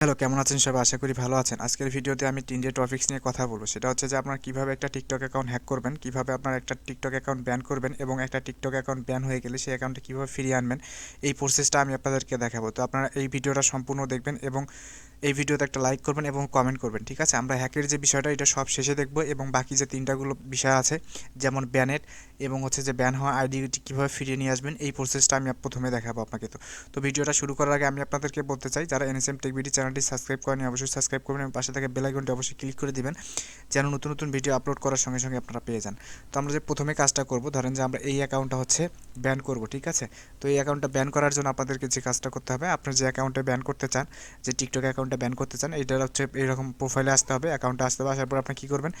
Hello, কেমন আছেন সবাই? আশা করি ভালো আছেন। আজকের ভিডিওতে আমি ৩টে টপিকস নিয়ে কথা বলব। সেটা হচ্ছে যে আপনারা কিভাবে একটা TikTok অ্যাকাউন্ট হ্যাক করবেন, কিভাবে আপনার একটা TikTok অ্যাকাউন্ট ব্যান করবেন এবং একটা TikTok অ্যাকাউন্ট ব্যান হয়ে গেলে সেই অ্যাকাউন্টটা কিভাবে ফিরিয়ে আনবেন, এই প্রসেসটা আমি আপনাদেরকে দেখাবো। তো আপনারা এই ভিডিওটা সম্পূর্ণ দেখবেন এবং এই ভিডিওতে একটা লাইক করবেন এবং কমেন্ট করবেন, ঠিক আছে? আমরা হ্যাকের যে বিষয়টা এটা সব শেষে দেখব এবং বাকি যে 3টাগুলো বিষয় আছে যেমন ব্যানের এবং হচ্ছে যে ব্যান হওয়া আইডিটি কীভাবে ফিরিয়ে নিয়ে আসবেন এই প্রসেসটা আমি প্রথমে দেখাবো আপনাকে। তো ভিডিওটা শুরু করার আগে আমি আপনাদেরকে বলতে চাই, যারা NSM Tech BD চ্যানেলটি সাবস্ক্রাইব করেনি অবশ্যই সাবস্ক্রাইব করবেন এবং পাশে থাকা বেল আইকনটি অবশ্যই ক্লিক করে দিবেন যেন নতুন নতুন ভিডিও আপলোড করার সঙ্গে সঙ্গে আপনারা পেয়ে যান। তো আমরা যে প্রথমে কাজটা করব, ধরেন যে আমরা এই অ্যাকাউন্টটা হচ্ছে ব্যান করব, ঠিক আছে? তো এই অ্যাকাউন্টটা ব্যান করার জন্য আপনাদেরকে যে কাজটা করতে হবে, আপনার যে অ্যাকাউন্টে ব্যান করতে চান, যে TikTok অ্যাকাউন্টে ব্যান করতে চান, এটার হচ্ছে এরকম প্রোফাইলে আসতে হবে, অ্যাকাউন্টে আসতে হবে। আসার পর আপনি কী করবেন,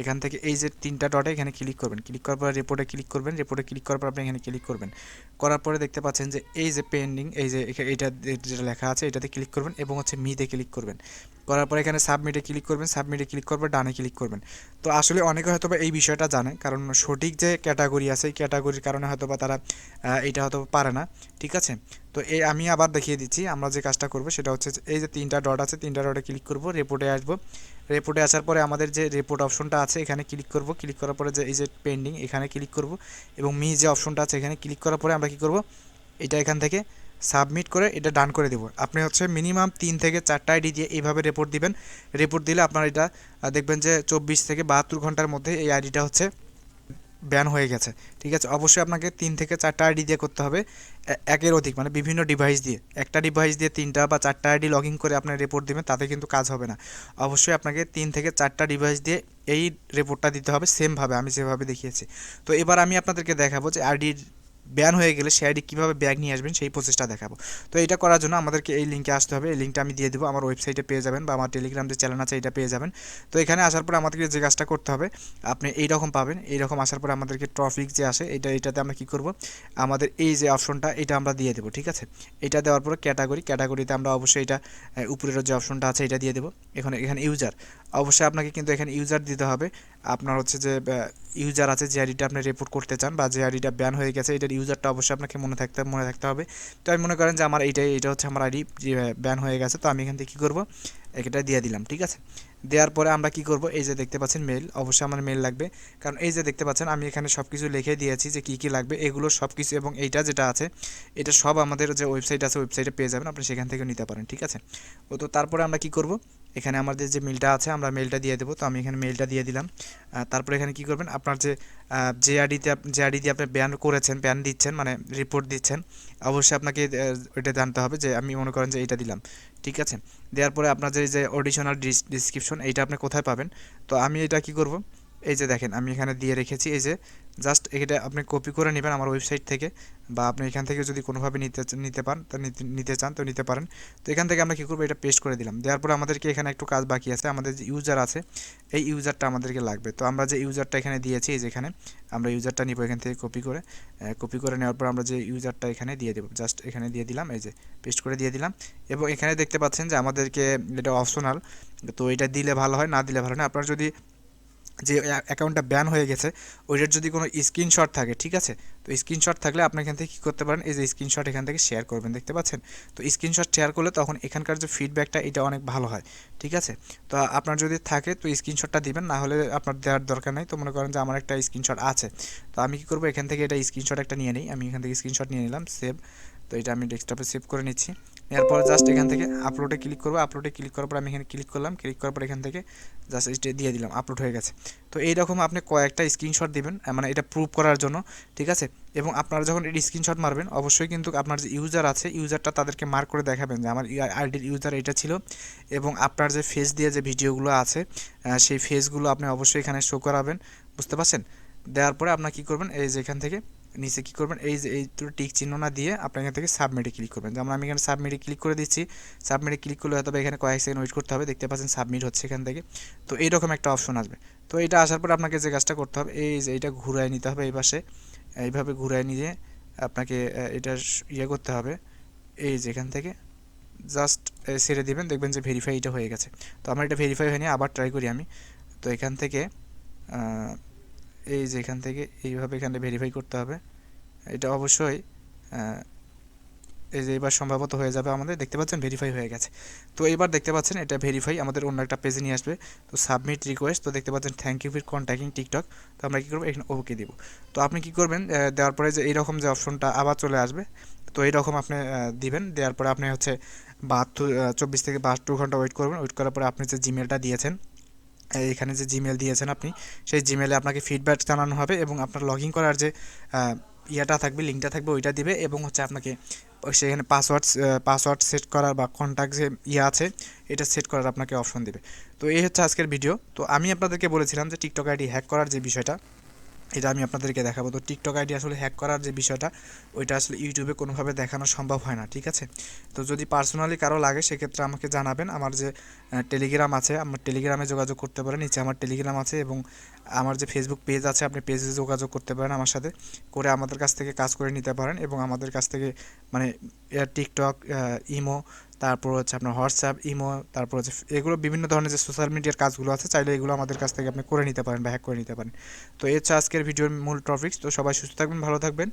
এখান থেকে এই যে 3টা ডটে এখানে ক্লিক করবেন, ক্লিক করার পর রিপোর্টে ক্লিক করবেন, রিপোর্টে ক্লিক করার পর আপনি এখানে ক্লিক করবেন। করার পরে দেখতে পাচ্ছেন যে এই যে পেন্ডিং, এই যে এটা যেটা লেখা আছে এটাতে ক্লিক করবেন এবং হচ্ছে মিতে ক্লিক করবেন। করার পরে এখানে সাবমিটে ক্লিক করবেন, সাবমিটে ক্লিক করবেন, ডানে ক্লিক করবেন। তো আসলে অনেকে হয়তো বা এই বিষয়টা জানে, কারণ সঠিক যে ক্যাটাগরি আছে এই ক্যাটাগরির কারণে হয়তো বা তারা এইটা হয়তো পারে না, ঠিক আছে? তো এই আমি আবার দেখিয়ে দিচ্ছি, আমরা যে কাজটা করব সেটা হচ্ছে এই যে 3টা ডট আছে 3টা ডটে ক্লিক করব, রিপোর্টে আসবো। রিপোর্টে আসার পরে আমাদের যে রিপোর্ট অপশনটা আছে এখানে ক্লিক করব, ক্লিক করার পরে যে এই যে পেন্ডিং এখানে ক্লিক করব এবং মি যে অপশনটা আছে এখানে ক্লিক করার পরে আমরা কী করব, এটা এখান থেকে সাবমিট করে এটা ডান করে দেবো। আপনি হচ্ছে মিনিমাম 3 থেকে 4টা আইডি দিয়ে এইভাবে রিপোর্ট দিবেন। রিপোর্ট দিলে আপনার এটা দেখবেন যে 24 থেকে 72 ঘন্টার মধ্যে এই আইডিটা হচ্ছে ব্যান হয়ে গেছে, ঠিক আছে? অবশ্যই আপনাকে 3 থেকে 4টা আইডি দিয়ে করতে হবে, একের অধিক মানে বিভিন্ন ডিভাইস দিয়ে। একটা ডিভাইস দিয়ে 3টা বা 4টা আইডি লগ ইন করে আপনার রিপোর্ট দেবেন, তাতে কিন্তু কাজ হবে না। অবশ্যই আপনাকে 3 থেকে 4টা ডিভাইস দিয়ে এই রিপোর্টটা দিতে হবে সেমভাবে আমি যেভাবে দেখিয়েছি। তো এবার আমি আপনাদেরকে দেখাবো যে আইডির ব্যান হয়ে গেলে সেই আইডি কীভাবে ব্যাক নিয়ে আসবেন সেই প্রসেসটা দেখাবো। তো এটা করার জন্য আমাদেরকে এই লিঙ্কে আসতে হবে, এই লিঙ্কটা আমি দিয়ে দেবো, আমার ওয়েবসাইটে পেয়ে যাবেন বা আমার টেলিগ্রাম যে চ্যানেল আছে এটা পেয়ে যাবেন। তো এখানে আসার পরে আমাদেরকে যে কাজটা করতে হবে, আপনি এইরকম পাবেন, এইরকম আসার পরে আমাদেরকে টপিক যে আসে এটাতে আমরা কী করব, আমাদের এই যে অপশনটা এটা আমরা দিয়ে দেবো, ঠিক আছে? এটা দেওয়ার পরে ক্যাটাগরিতে আমরা অবশ্যই এটা উপরের যে অপশনটা আছে এটা দিয়ে দেবো। এখানে ইউজার, অবশ্যই আপনাকে কিন্তু এখানে ইউজার দিতে হবে। আপনার হচ্ছে যে ইউজার আছে যে আইডিটা আপনি রিপোর্ট করতে চান বা যে আইডিটা ব্যান হয়ে গেছে এটার ইউজারটা অবশ্যই আপনাকে মনে থাকতে হবে। তো আমি মনে করেন যে আমার এটা হচ্ছে আমার আইডি যে ব্যান হয়ে গেছে, তো আমি এখান থেকে কী করবো, এটা দিয়ে দিলাম, ঠিক আছে? দেওয়ার পরে আমরা কি করব, এই যে দেখতে পাচ্ছেন মেল, অবশ্যই আমার মেল লাগবে, কারণ এই যে দেখতে পাচ্ছেন আমি এখানে সব কিছু লিখে দিয়েছি যে কী কী লাগবে এগুলো সব কিছু, এবং এইটা যেটা আছে এটা সব আমাদের যে ওয়েবসাইট আছে ওয়েবসাইটে পেয়ে যাবেন, আপনি সেখান থেকে নিতে পারেন, ঠিক আছে? তো তারপরে আমরা কি করব, এখানে আমাদের যে মেলটা আছে আমরা মেলটা দিয়ে দেবো। তো আমি এখানে মেলটা দিয়ে দিলাম। তারপরে এখানে কি করবেন, আপনার যে আইডি দিয়ে আপনি ব্যান করেছেন, ব্যান দিচ্ছেন মানে রিপোর্ট দিচ্ছেন, অবশ্যই আপনাকে ওইটা জানতে হবে যে আমি মনে করেন যে এইটা দিলাম, ঠিক আছে? দেওয়ার পরে আপনার যে অডিশনাল ডিসক্রিপশন এইটা আপনি কোথায় পাবেন, তো আমি এটা কি করব, এই যে দেখেন আমি এখানে দিয়ে রেখেছি, এই যে জাস্ট এটা আপনি কপি করে নেবেন আমার ওয়েবসাইট থেকে, বা আপনি এখান থেকে যদি কোনোভাবে নিতে পান তা নিতে চান তো নিতে পারেন। তো এখান থেকে আমরা কী করবো, এটা পেস্ট করে দিলাম। দেওয়ার পরে আমাদেরকে এখানে একটু কাজ বাকি আছে, আমাদের যে ইউজার আছে এই ইউজারটা আমাদেরকে লাগবে। তো আমরা যে ইউজারটা এখানে দিয়েছি, এই যেখানে আমরা ইউজারটা নিব এখান থেকে কপি করে নেওয়ার পর আমরা যে ইউজারটা এখানে দিয়ে দেবো, জাস্ট এখানে দিয়ে দিলাম, এই যে পেস্ট করে দিয়ে দিলাম। এবং এখানে দেখতে পাচ্ছেন যে আমাদেরকে এটা অপশনাল, তো এটা দিলে ভালো হয়, না দিলে ভালো না। আপনার যদি যে অ্যাকাউন্টটা ব্যান হয়ে গেছে ওইটার যদি কোনো স্ক্রিনশট থাকে, ঠিক আছে? তো স্ক্রিনশট থাকলে আপনি এখান থেকে কী করতে পারেন, এই যে স্ক্রিনশট এখান থেকে শেয়ার করবেন, দেখতে পাচ্ছেন? তো স্ক্রিনশট শেয়ার করলে তখন এখানকার যে ফিডব্যাকটা এটা অনেক ভালো হয়, ঠিক আছে? তো আপনার যদি থাকে তো স্ক্রিনশটটা দিবেন, না হলে আপনার দেওয়ার দরকার নেই। তো মনে করেন যে আমার একটা স্ক্রিনশট আছে, তো আমি কী করবো, এখান থেকে এটা স্ক্রিনশট একটা নিয়ে নিই, আমি এখান থেকে স্ক্রিনশট নিয়ে নিলাম, সেভ। তো এটা আমি ডেস্কটপে সেভ করে নিচ্ছি। এরপর জাস্ট এখান থেকে আপলোডে ক্লিক করবো, আপলোডে ক্লিক করার পর আমি এখানে ক্লিক করলাম, ক্লিক করার পর এখান থেকে জাস্ট এটা দিয়ে দিলাম, আপলোড হয়ে গেছে। তো এইরকম আপনি কয়েকটা স্ক্রিনশট দিবেন, মানে এটা প্রুভ করার জন্য, ঠিক আছে? এবং আপনারা যখন এই স্ক্রিনশট মারবেন অবশ্যই কিন্তু আপনার যে ইউজার আছে ইউজারটা তাদেরকে মার্ক করে দেখাবেন যে আমার আইডির ইউজার এটা ছিল, এবং আপনার যে ফেস দিয়ে যে ভিডিওগুলো আছে সেই ফেসগুলো আপনি অবশ্যই এখানে শো করাবেন, বুঝতে পারছেন? দেওয়ার পরে আপনার কী করবেন, এই যে এখান থেকে নিচে কী করবেন, এই যে এই দুটো টিক চিহ্ন না দিয়ে আপনি এখান থেকে সাবমিটে ক্লিক করবেন। যেমন আমি এখানে সাবমিটে ক্লিক করে দিচ্ছি, সাবমিটে ক্লিক করলে হয়তো এখানে কয়েক সেকেন্ড ওয়েট করতে হবে, দেখতে পাচ্ছেন সাবমিট হচ্ছে এখান থেকে। তো এইরকম একটা অপশন আসবে। তো এটা আসার পর আপনাকে যে কাজটা করতে হবে, এই যে এটা ঘুরায় নিতে হবে এই পাশে, এইভাবে ঘুরায় নিয়ে আপনাকে এটা করতে হবে, এই যে এখান থেকে জাস্ট ছেড়ে দিবেন, দেখবেন যে ভেরিফাই এটা হয়ে গেছে। তো আমার এটা ভেরিফাই হয়নি, আবার ট্রাই করি আমি। তো এখান থেকে এই যে এখান থেকে এইভাবে এখানে ভেরিফাই করতে হবে, এটা অবশ্যই এই যে এবার সম্ভবত হয়ে যাবে, আমাদের দেখতে পাচ্ছেন ভেরিফাই হয়ে গেছে। তো এবার দেখতে পাচ্ছেন এটা ভেরিফাই, আমাদের অন্য একটা পেজে নিয়ে আসবে। তো সাবমিট রিকোয়েস্ট, তো দেখতে পাচ্ছেন thank you for contacting TikTok. তো আমরা কী করবো, এখানে ওকে দিব। তো আপনি কী করবেন, দেওয়ার পরে যে এইরকম যে অপশনটা আবার চলে আসবে, তো এইরকম আপনি দিবেন। দেওয়ার পরে আপনি হচ্ছে 24 থেকে 72 ঘন্টা ওয়েট করবেন। ওয়েট করার পরে আপনি যে জিমেলটা দিয়েছেন, এখানে যে জিমেল দিয়েছেন আপনি, সেই জিমেলে আপনাকে ফিডব্যাক জানানো হবে এবং আপনার লগ ইন করার যে ইয়াটা থাকবে, লিঙ্কটা থাকবে, ওইটা দিবে এবং হচ্ছে আপনাকে সেখানে পাসওয়ার্ড সেট করার বা কন্ট্যাক্ট যে ইয়ে আছে এটা সেট করার আপনাকে অপশন দিবে। তো এই হচ্ছে আজকের ভিডিও। তো আমি আপনাদেরকে বলেছিলাম যে টিকটক আইডি হ্যাক করার যে বিষয়টা, এটা আমি আপনাদেরকে দেখাবো। তো টিকটক আইডি আসলে হ্যাক করার যে বিষয়টা, ওইটা আসলে ইউটিউবে কোনোভাবে দেখানো সম্ভব হয় না, ঠিক আছে? তো যদি পার্সোনালি কারো লাগে সেক্ষেত্রে আমাকে জানাবেন। আমার যে টেলিগ্রাম আছে, আমার টেলিগ্রামে যোগাযোগ করতে পারেন, নিচে আমার টেলিগ্রাম আছে, এবং আমার যে ফেসবুক পেজ আছে, আপনি পেজে যোগাযোগ করতে পারেন আমার সাথে, করে আমাদের কাছ থেকে কাজ করে নিতে পারেন। এবং আমাদের কাছ থেকে মানে টিকটক, ইমো, তারপর হচ্ছে আপনার হোয়াটসঅ্যাপ, ইমো, তারপর হচ্ছে এগুলো বিভিন্ন ধরনের যে সোশ্যাল মিডিয়ার কাজগুলো আছে, চাইলে এগুলো আমাদের কাছ থেকে আপনি করে নিতে পারেন বা হ্যাক করে নিতে পারেন। তো এই হচ্ছে আজকের ভিডিওর মূল টপিকস। তো সবাই সুস্থ থাকবেন, ভালো থাকবেন।